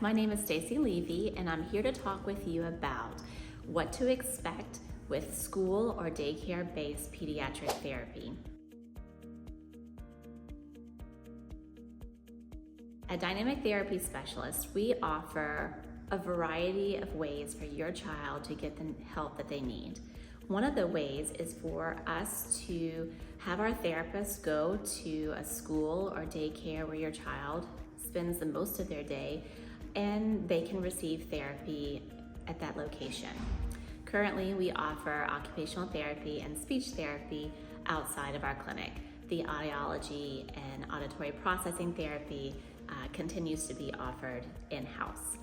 My name is Stacy Levy, and I'm here to talk with you about what to expect with school or daycare-based pediatric therapy. At Dynamic Therapy Specialist, we offer a variety of ways for your child to get the help that they need. One of the ways is for us to have our therapists go to a school or daycare where your child spends the most of their day, and they can receive therapy at that location. Currently, we offer occupational therapy and speech therapy outside of our clinic. The audiology and auditory processing therapy continues to be offered in-house.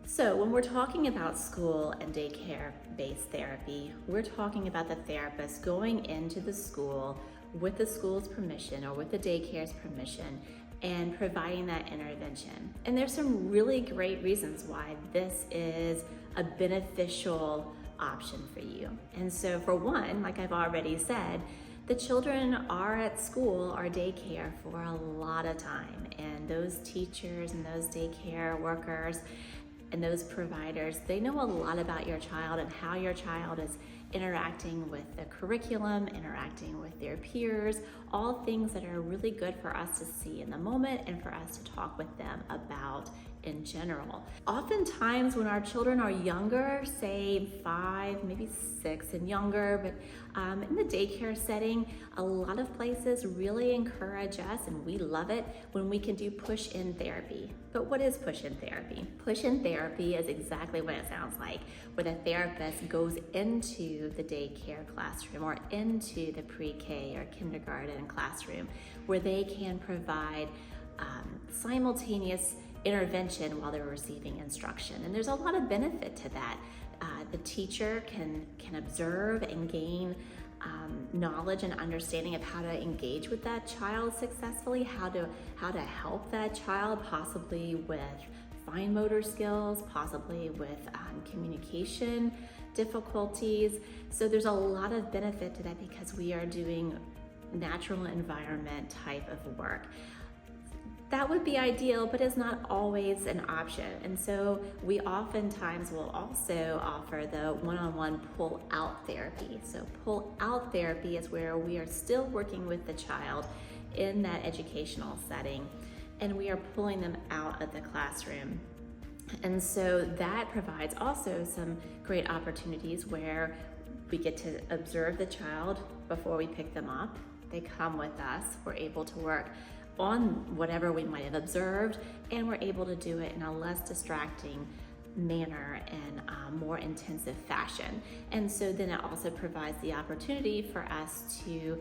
So when we're talking about school and daycare-based therapy, we're talking about the therapist going into the school with the school's permission or with the daycare's permission and providing that intervention. And there's some really great reasons why this is a beneficial option for you. And so for one, like I've already said, the children are at school or daycare for a lot of time, and those teachers and those daycare workers and those providers, they know a lot about your child and how your child is interacting with the curriculum, interacting with their peers, all things that are really good for us to see in the moment and for us to talk with them about in general. Oftentimes when our children are younger, say 5, maybe 6 and younger, but in the daycare setting, a lot of places really encourage us, and we love it, when we can do push-in therapy. But what is push-in therapy? Push-in therapy is exactly what it sounds like, where the therapist goes into the daycare classroom or into the pre-K or kindergarten classroom, where they can provide simultaneous intervention while they're receiving instruction. And there's a lot of benefit to that. The teacher can observe and gain knowledge and understanding of how to engage with that child successfully, how to help that child, possibly with fine motor skills, possibly with communication difficulties. So there's a lot of benefit to that because we are doing natural environment type of work. That would be ideal, but it's not always an option. And so we oftentimes will also offer the one-on-one pull-out therapy. So pull-out therapy is where we are still working with the child in that educational setting, and we are pulling them out of the classroom. And so that provides also some great opportunities where we get to observe the child before we pick them up. They come with us, we're able to work on whatever we might have observed, and we're able to do it in a less distracting manner and more intensive fashion. And so then it also provides the opportunity for us to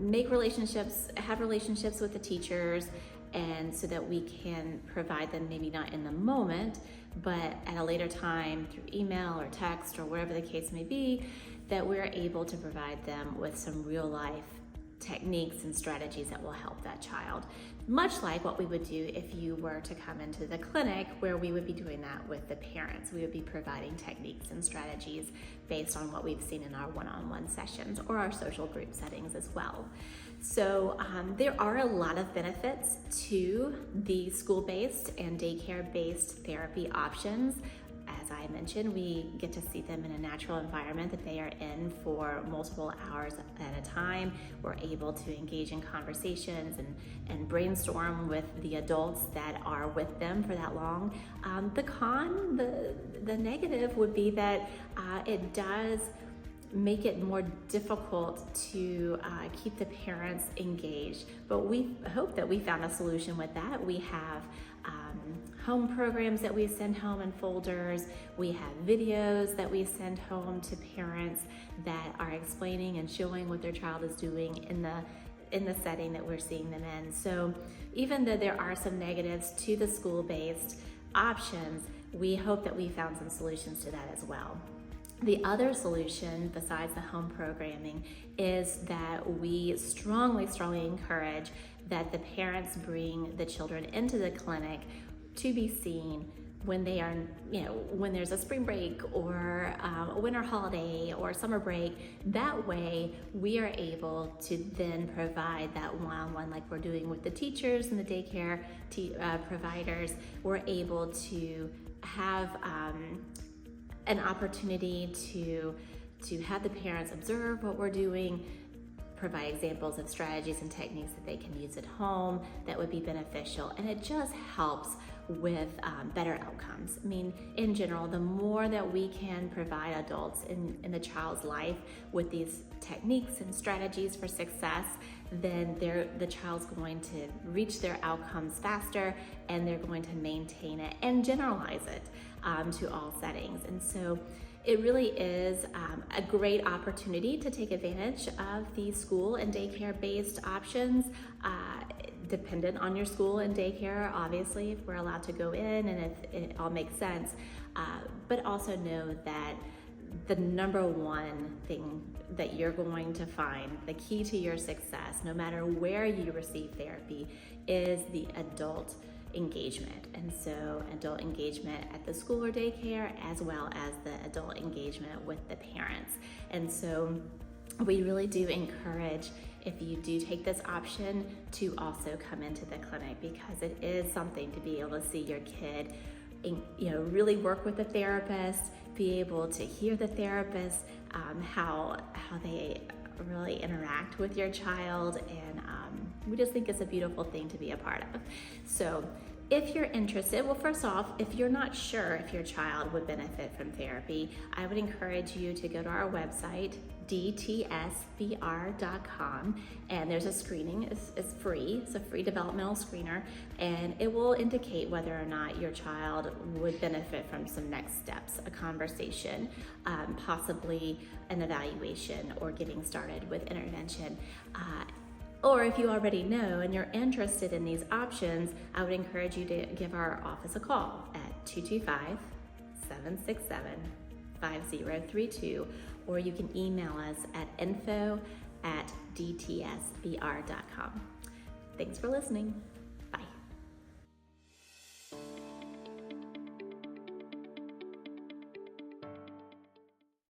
make relationships, have relationships with the teachers, and so that we can provide them, maybe not in the moment, but at a later time through email or text or whatever the case may be, that we're able to provide them with some real life techniques and strategies that will help that child. Much like what we would do if you were to come into the clinic, where we would be doing that with the parents. We would be providing techniques and strategies based on what we've seen in our one-on-one sessions or our social group settings as well. So there are a lot of benefits to the school-based and daycare-based therapy options. As I mentioned, we get to see them in a natural environment that they are in for multiple hours at a time. We're able to engage in conversations and brainstorm with the adults that are with them for that long. The negative would be that it does make it more difficult to keep the parents engaged. But we hope that we found a solution with that. We have home programs that we send home in folders. We have videos that we send home to parents that are explaining and showing what their child is doing in the setting that we're seeing them in. So even though there are some negatives to the school-based options, we hope that we found some solutions to that as well. The other solution besides the home programming is that we strongly encourage that the parents bring the children into the clinic to be seen when they are, when there's a spring break or a winter holiday or summer break. That way we are able to then provide that one-on-one like we're doing with the teachers and the daycare providers. We're able to have an opportunity to have the parents observe what we're doing, provide examples of strategies and techniques that they can use at home that would be beneficial, and it just helps with better outcomes. I mean, in general, the more that we can provide adults in the child's life with these techniques and strategies for success, then the child's going to reach their outcomes faster, and they're going to maintain it and generalize it to all settings. And so it really is a great opportunity to take advantage of the school and daycare-based options, dependent on your school and daycare, obviously, if we're allowed to go in and if it all makes sense. But also know that the number one thing that you're going to find, the key to your success, no matter where you receive therapy, is the adult engagement. And so adult engagement at the school or daycare, as well as the adult engagement with the parents. And so we really do encourage, if you do take this option, to also come into the clinic, because it is something to be able to see your kid really work with the therapist, be able to hear the therapist, how they really interact with your child, and we just think it's a beautiful thing to be a part of. So if you're interested, well, first off, if you're not sure if your child would benefit from therapy, I would encourage you to go to our website, dtsbr.com, and there's a screening. It's free. It's a free developmental screener, and it will indicate whether or not your child would benefit from some next steps, a conversation, possibly an evaluation, or getting started with intervention. Or if you already know and you're interested in these options, I would encourage you to give our office a call at 225-767-5032, or you can email us at info@dtsbr.com. Thanks for listening.